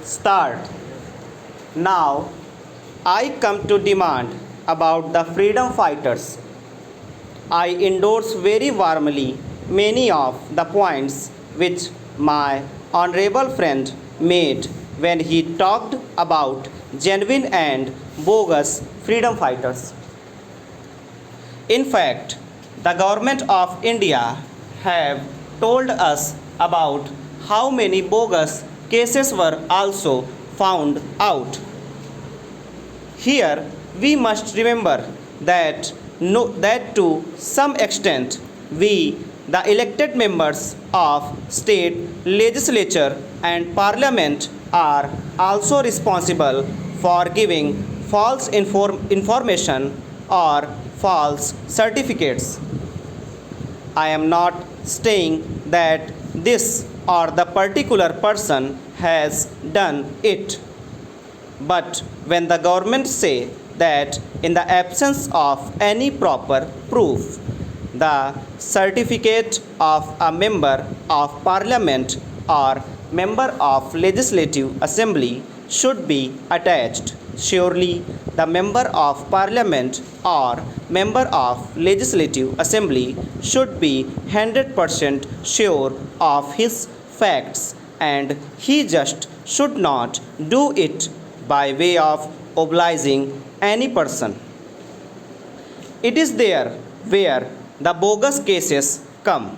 Start. Now, I come to demand about the freedom fighters. I endorse very warmly many of the points which my honorable friend made when he talked about genuine and bogus freedom fighters. In fact, the government of India have told us about how many bogus cases were also found out. Here we must remember that that to some extent we the elected members of state legislature and parliament are also responsible for giving false information or false certificates. I am not saying that this or the particular person has done it. But when the government say that in the absence of any proper proof, the certificate of a member of parliament or member of legislative assembly should be attached. Surely the member of parliament or member of legislative assembly should be 100% sure of his facts and he just should not do it by way of obliging any person. It is there where the bogus cases come.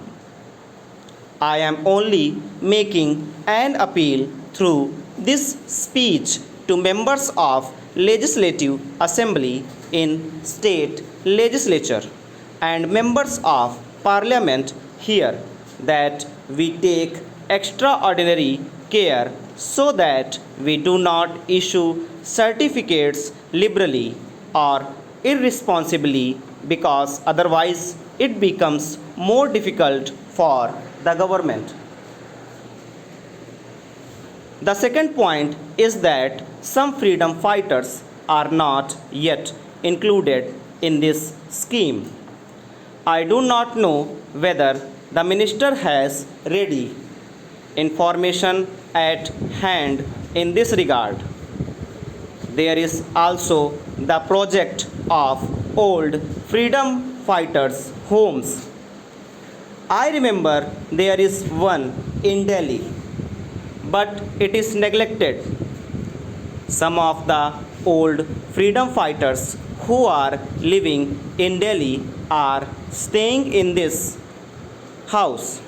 I am only making an appeal through this speech to members of legislative assembly in state legislature and members of parliament here that we take extraordinary care so that we do not issue certificates liberally or irresponsibly because otherwise it becomes more difficult for the government. The second point is that some freedom fighters are not yet included in this scheme. I do not know whether the minister has ready information at hand in this regard. There is also the project of old freedom fighters' homes. I remember there is one in Delhi, but it is neglected. Some of the old freedom fighters who are living in Delhi are staying in this house.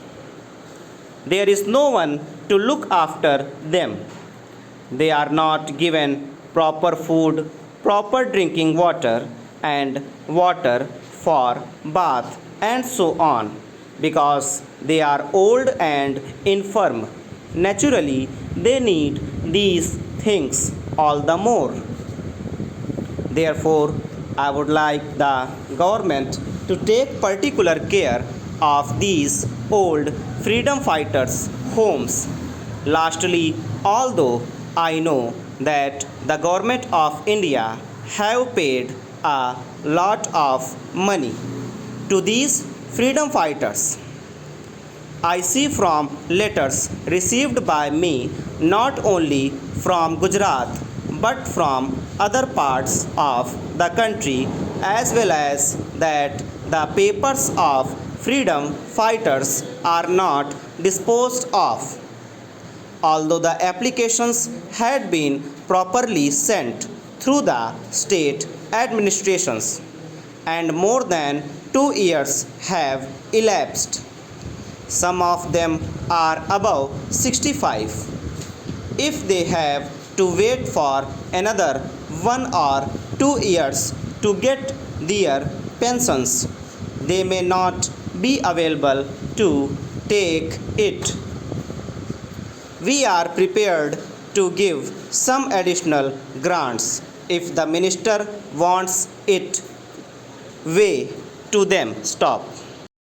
There is no one to look after them. They are not given proper food, proper drinking water, and water for bath, and so on, because they are old and infirm. Naturally, they need these things all the more. Therefore, I would like the government to take particular care of these old freedom fighters' homes. Lastly, although I know that the government of India have paid a lot of money to these freedom fighters, I see from letters received by me not only from Gujarat but from other parts of the country as well as that the papers of freedom fighters are not disposed of. Although the applications had been properly sent through the state administrations and more than 2 years have elapsed. Some of them are above 65. If they have to wait for another 1 or 2 years to get their pensions, they may not be available to take it. We are prepared to give some additional grants if the minister wants it way to them. Stop.